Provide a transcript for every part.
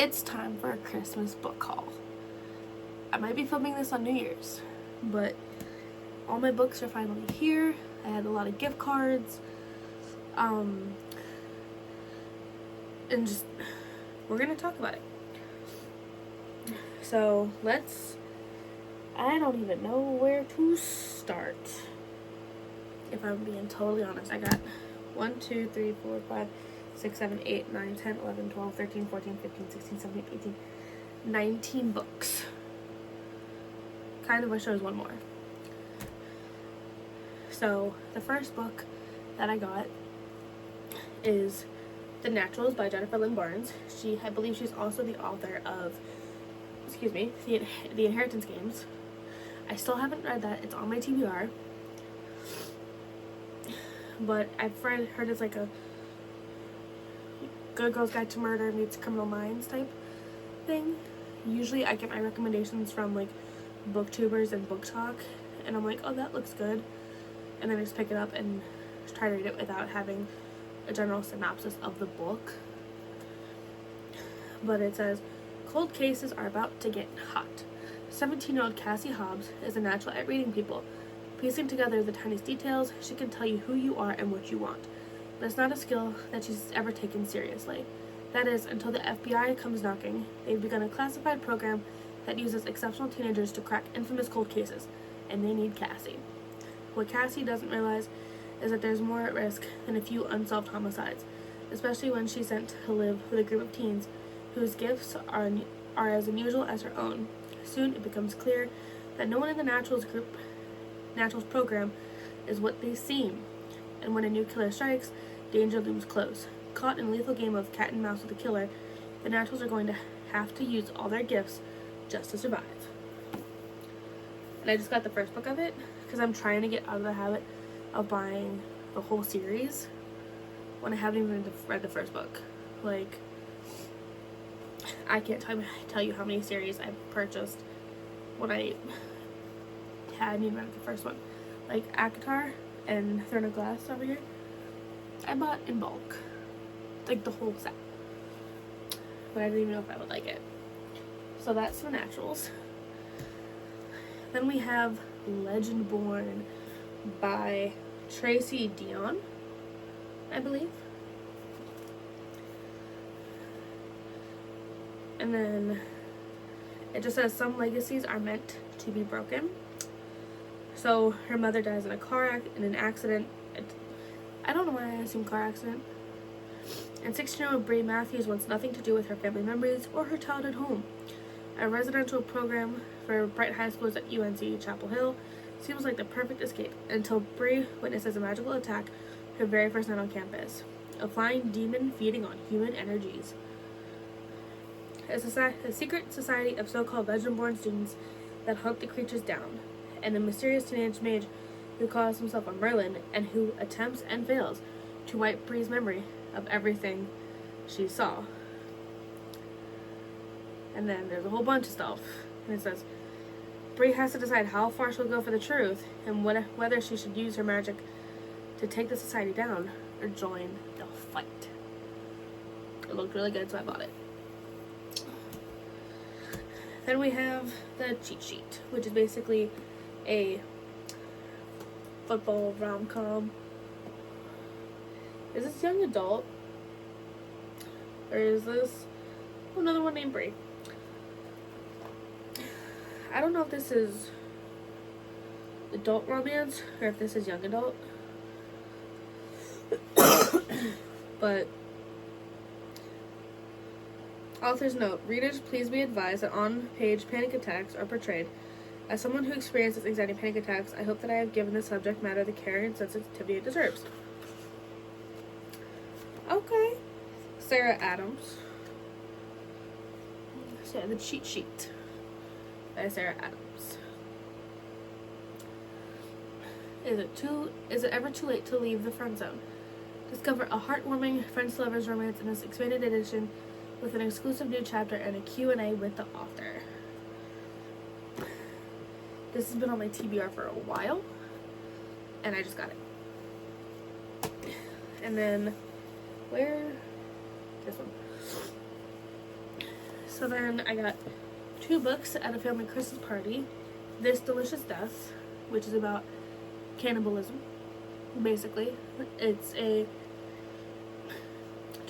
it's time for a Christmas book haul. I might be filming this on New Year's, but all my books are finally here. I had a lot of gift cards, and just, we're gonna talk about it. So I don't even know where to start. If I'm being totally honest, I got 1, 2, 3, 4, 5, 6, 7, 8, 9, 10, 11, 12, 13, 14, 15, 16, 17, 18, 19 books. Kind of wish there was one more. So the first book that I got is The Naturals by Jennifer Lynn Barnes. I believe she's also the author of, The Inheritance Games. I still haven't read that. It's on my TBR. But I've heard it's like a Good Girl's Guide to Murder meets Criminal Minds type thing. Usually I get my recommendations from like booktubers and book talk, and I'm like, oh, that looks good, and then I just pick it up and try to read it without having a general synopsis of the book. But it says, cold cases are about to get hot. 17-year-old Cassie Hobbs is a natural at reading people. Piecing together the tiniest details, she can tell you who you are and what you want. But it's not a skill that she's ever taken seriously. That is, until the FBI comes knocking. They've begun a classified program that uses exceptional teenagers to crack infamous cold cases, and they need Cassie. What Cassie doesn't realize is that there's more at risk than a few unsolved homicides, especially when she's sent to live with a group of teens whose gifts are as unusual as her own. Soon it becomes clear that no one in the Naturals program is what they seem, and when a new killer strikes, danger looms close. Caught in a lethal game of cat and mouse with the killer, the Naturals are going to have to use all their gifts just to survive. And I just got the first book of it because I'm trying to get out of the habit of buying the whole series when I haven't even read the first book. Like, I can't tell you how many series I've purchased when I hadn't even read the first one. Like ACOTAR and Throne of Glass over here, I bought in bulk, like the whole set, but I didn't even know if I would like it. So that's The Naturals. Then we have Legendborn by Tracy Deonn, I believe. And then it just says some legacies are meant to be broken. So her mother dies in an accident. I don't know why I assume car accident. And 16-year-old Brie Matthews wants nothing to do with her family memories or her childhood home. A residential program for bright high schools at UNC Chapel Hill seems like the perfect escape until Brie witnesses a magical attack her very first night on campus. A flying demon feeding on human energies. A secret society of so-called Legendborn students that hunt the creatures down, and a mysterious teenage mage who calls himself a Merlin and who attempts and fails to wipe Brie's memory of everything she saw. And then there's a whole bunch of stuff, and it says Brie has to decide how far she'll go for the truth and whether she should use her magic to take the society down or join the fight. It looked really good, so I bought it. Then we have the cheat sheet, which is basically a football rom-com. Is this young adult? Or is this another one named Brie? I don't know if this is adult romance or if this is young adult. But author's note, readers, please be advised that on-page panic attacks are portrayed. As someone who experiences anxiety panic attacks, I hope that I have given the subject matter the care and sensitivity it deserves. Okay. Sarah Adams. So the cheat sheet by Sarah Adams. Is it ever too late to leave the friend zone? Discover a heartwarming friends to lovers romance in this expanded edition with an exclusive new chapter and a Q&A with the author. This has been on my TBR for a while, and I just got it. And then, this one. So then I got 2 books at a family Christmas party. This Delicious Death, which is about cannibalism, basically. It's 2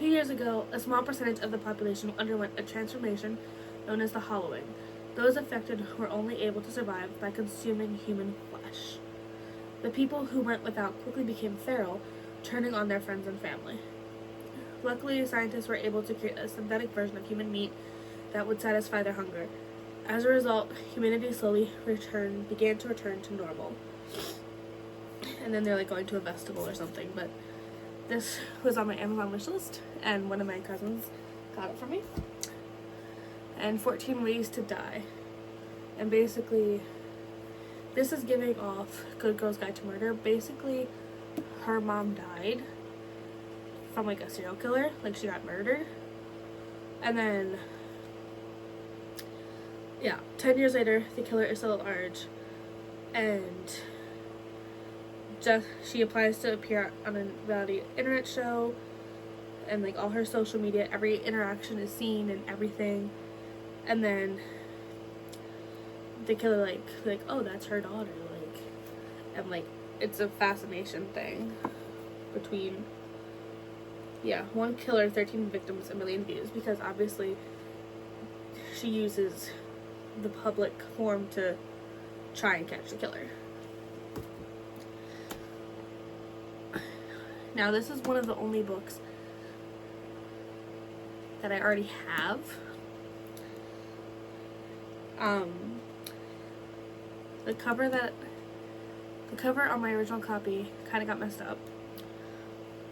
years ago, a small percentage of the population underwent a transformation known as the hollowing. Those affected were only able to survive by consuming human flesh. The people who went without quickly became feral, turning on their friends and family. Luckily, scientists were able to create a synthetic version of human meat that would satisfy their hunger. As a result, humanity slowly began to return to normal. And then they're like going to a festival or something, but this was on my Amazon wish list, and one of my cousins got it for me. And 14 Ways to Die. And basically, this is giving off Good Girl's Guide to Murder. Basically, her mom died from like a serial killer, like she got murdered. And then, yeah, 10 years later, the killer is still at large. And she applies to appear on a reality internet show, and like all her social media, every interaction is seen and everything. And then the killer like, oh, that's her daughter, like, and like it's a fascination thing between, yeah, one killer, 13 victims, 1 million views, because obviously she uses the public forum to try and catch the killer. Now, this is one of the only books that I already have. The cover on my original copy kind of got messed up.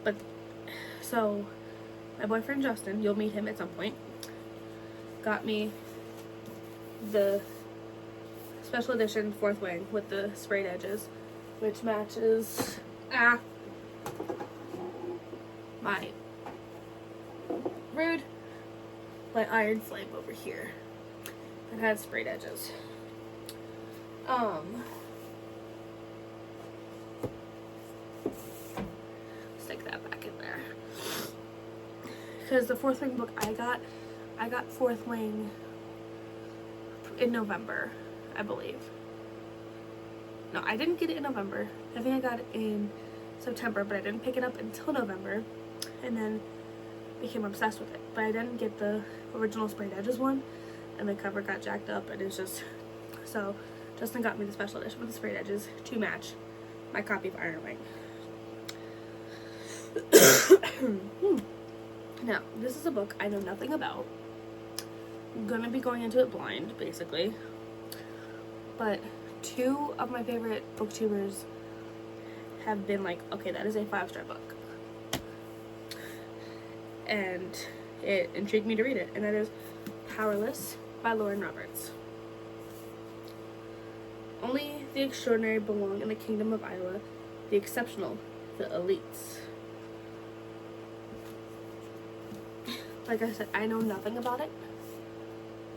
But, so, my boyfriend Justin, you'll meet him at some point, got me the special edition Fourth Wing with the sprayed edges, which matches, my Iron Flame over here that has sprayed edges. Stick that back in there, because the Fourth Wing book I got Fourth Wing in November, I believe. No, I didn't get it in November. I think I got it in September, but I didn't pick it up until November, and then became obsessed with it. But I didn't get the original sprayed edges one, and the cover got jacked up, and it's just, so Justin got me the special edition with the sprayed edges to match my copy of Iron Wing. Now, this is a book I know nothing about. I'm gonna be going into it blind, basically. But 2 of my favorite booktubers have been like, okay, that is a 5-star book. And it intrigued me to read it, and that is Powerless by Lauren Roberts. Only the extraordinary belong in the kingdom of Isla, the exceptional, the elites. Like I said, I know nothing about it.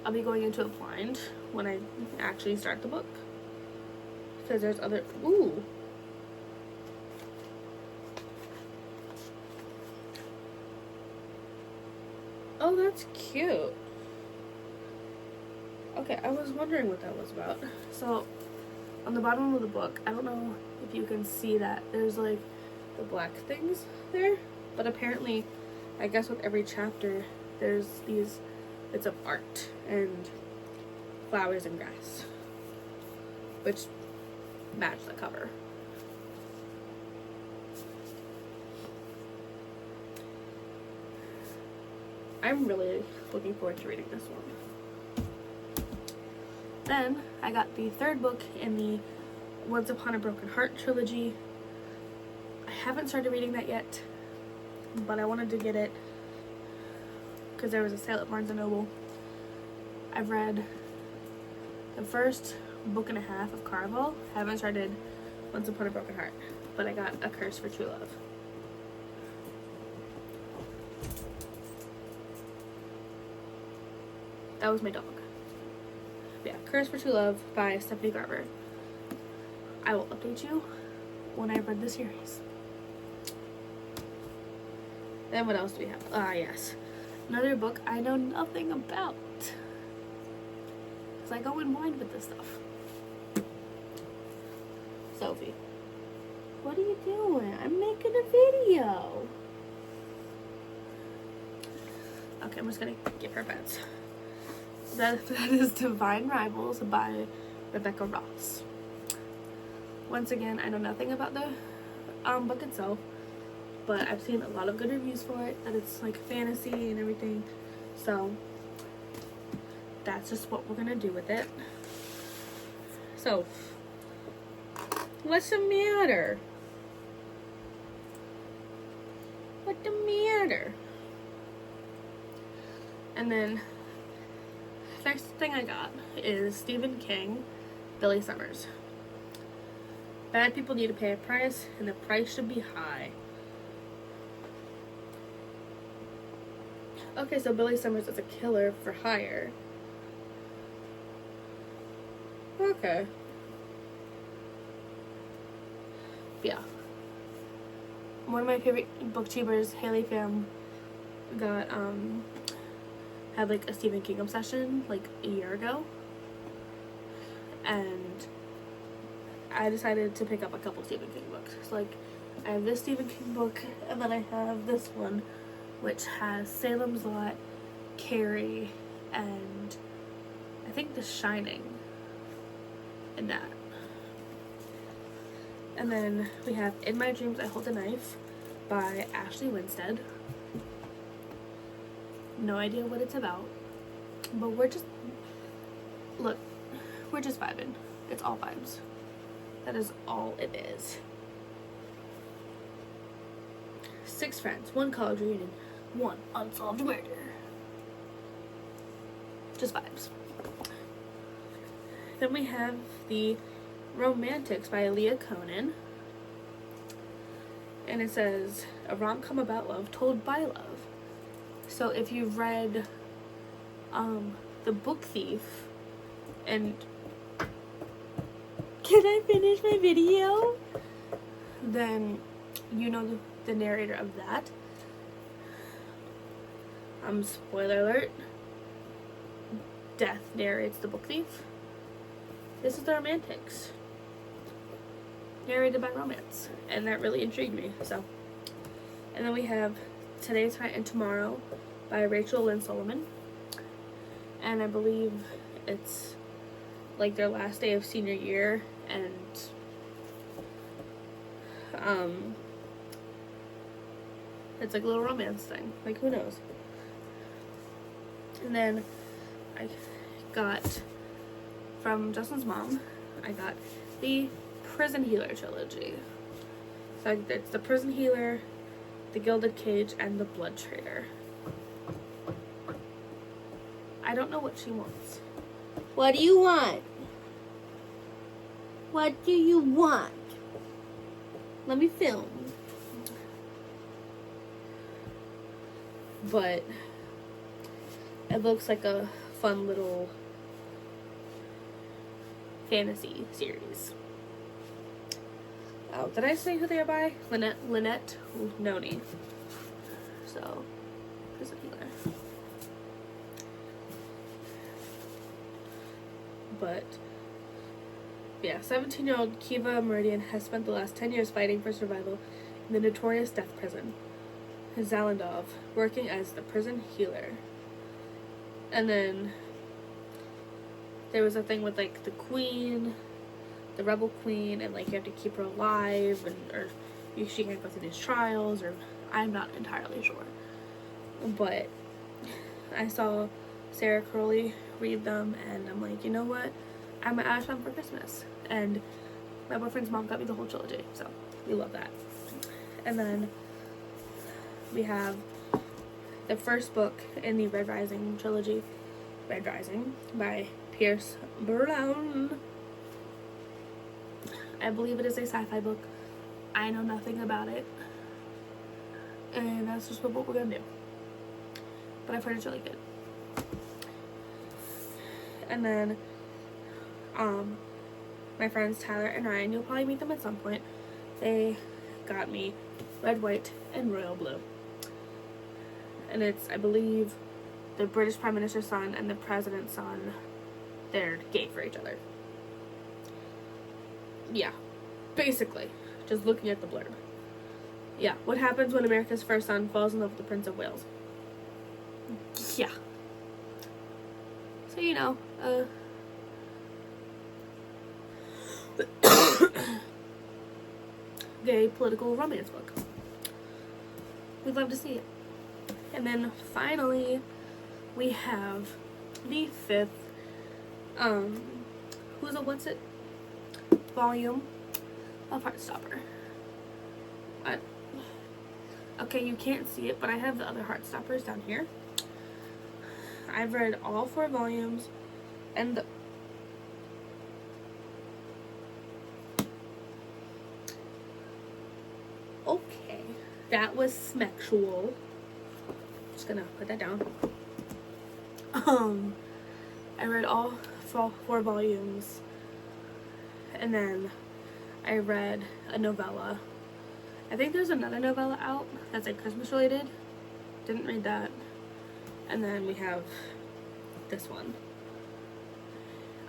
I'll be going into it blind when I actually start the book, because there's other, ooh. Oh, that's cute. Okay, I was wondering what that was about. So, on the bottom of the book, I don't know if you can see that, there's like the black things there, but apparently, I guess with every chapter, there's these bits of art and flowers and grass, which match the cover. I'm really looking forward to reading this one. Then I got the 3rd book in the Once Upon a Broken Heart trilogy. I haven't started reading that yet, but I wanted to get it because there was a sale at Barnes & Noble. I've read the first book and a half of Caraval. I haven't started Once Upon a Broken Heart, but I got A Curse for True Love. That was my dog. Yeah, Curse for True Love by Stephanie Garber. I will update you when I've read the series. Then what else do we have? Yes. Another book I know nothing about. because I go in blind with this stuff. Sophie, what are you doing? I'm making a video. Okay, I'm just gonna give her beds. That is Divine Rivals by Rebecca Ross. Once again, I know nothing about the book itself, but I've seen a lot of good reviews for it, that it's like fantasy and everything. So that's just what we're gonna do with it. So, what's the matter? What's the matter? And then, next thing I got is Stephen King, Billy Summers. Bad people need to pay a price, and the price should be high. Okay, so Billy Summers is a killer for hire. Okay. Yeah. One of my favorite booktubers, Haley Pham, got, had like a Stephen King obsession like a year ago. And I decided to pick up a couple Stephen King books. So like, I have this Stephen King book, and then I have this one, which has Salem's Lot, Carrie, and I think The Shining in that. And then we have In My Dreams I Hold a Knife by Ashley Winstead. No idea what it's about, but we're just vibing. It's all vibes. That is all it is. 6 friends, 1 college reunion, 1 unsolved murder. Just vibes. Then we have The Romantics by Leah Conan. And it says, a rom-com about love told by love. So if you've read The Book Thief, and can I finish my video? Then you know the narrator of that. Spoiler alert. Death narrates The Book Thief. This is The Romantics, narrated by romance, and that really intrigued me. So, and then we have Today, Tonight, and Tomorrow by Rachel Lynn Solomon, and I believe it's like their last day of senior year, and it's like a little romance thing, like who knows. And then I got, from Justin's mom, I got the Prison Healer trilogy. So it's the Prison Healer, the Gilded Cage, and the Blood Trader. I don't know what she wants. What do you want? What do you want? Let me film. But it looks like a fun little fantasy series. Oh, did I say who they are by? Lynette Noni. So, Prison Healer. But, yeah, 17-year-old Kiva Meridian has spent the last 10 years fighting for survival in the notorious death prison, Zalandov, working as the prison healer. And then there was a thing with like the queen, the rebel queen, and like you have to keep her alive, and or she can't go through these trials, or I'm not entirely sure. But I saw Sarah Crowley read them, and I'm like, you know what? I'm gonna ask them for Christmas. And my boyfriend's mom got me the whole trilogy, so we love that. And then we have the first book in the Red Rising trilogy, Red Rising, by Pierce Brown. I believe it is a sci-fi book. I know nothing about it, and that's just what we're gonna do. But I've heard it's really good. And then my friends Tyler and Ryan, you'll probably meet them at some point. They got me Red, White, and Royal Blue. And it's, I believe, the British Prime Minister's son and the President's son they're gay for each other. Yeah, basically, just looking at the blurb. Yeah, what happens when America's first son falls in love with the Prince of Wales? Yeah. So, you know, gay political romance book. We'd love to see it. And then finally, we have the 5th, volume of Heartstopper. Okay, you can't see it, but I have the other Heartstoppers down here. I've read all 4 volumes, and okay, that was smexual. Just gonna put that down. I read all 4 volumes, and then I read a novella. I think there's another novella out that's like Christmas related. Didn't read that. And then we have this one.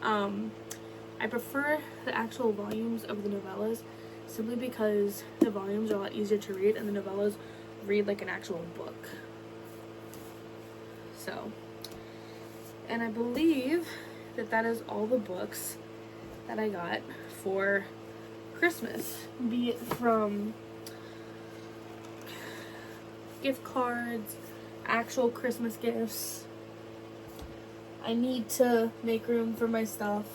I prefer the actual volumes over the novellas simply because the volumes are a lot easier to read and the novellas read like an actual book. So, and I believe that is all the books that I got for Christmas, be it from gift cards, actual Christmas gifts. I need to make room for my stuff,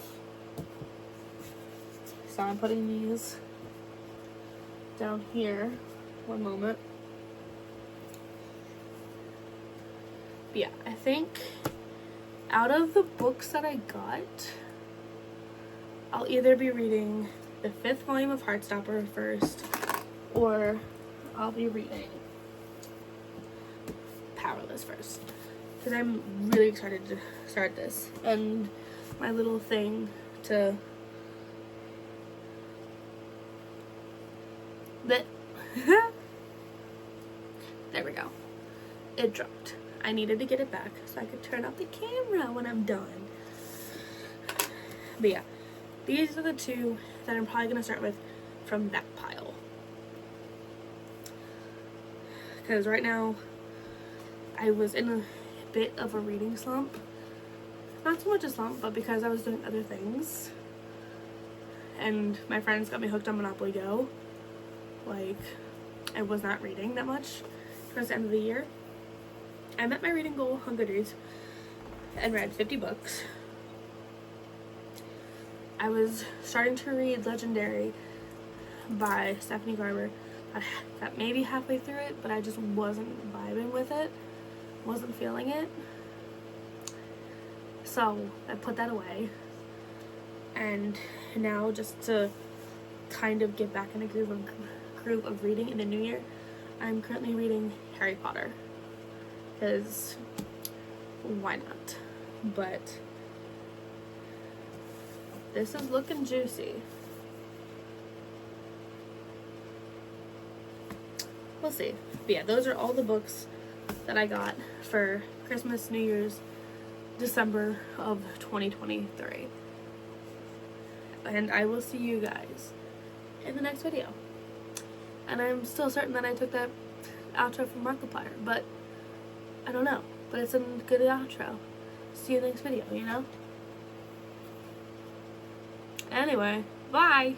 so I'm putting these down here. One moment. But yeah, I think out of the books that I got, I'll either be reading the 5th volume of Heartstopper first, or I'll be reading Powerless first, because I'm really excited to start this. And my little thing to there we go. It dropped. I needed to get it back so I could turn off the camera when I'm done. But yeah, these are the 2 that I'm probably gonna start with from that pile, because right now I was in a bit of a reading slump. Not so much a slump, but because I was doing other things. And my friends got me hooked on Monopoly Go. Like, I was not reading that much towards the end of the year. I met my reading goal on Goodreads and read 50 books. I was starting to read Legendary by Stephanie Garber. I got maybe halfway through it, but I just wasn't vibing with it. Wasn't feeling it. So I put that away. And now, just to kind of get back in a groove of reading in the new year, I'm currently reading Harry Potter. Because why not? But this is looking juicy. We'll see. But yeah, those are all the books that I got for Christmas, New Year's, December of 2023. And I will see you guys in the next video. And I'm still certain that I took that outro from Markiplier, but I don't know. But it's a good outro. See you in the next video, you know? Anyway, bye!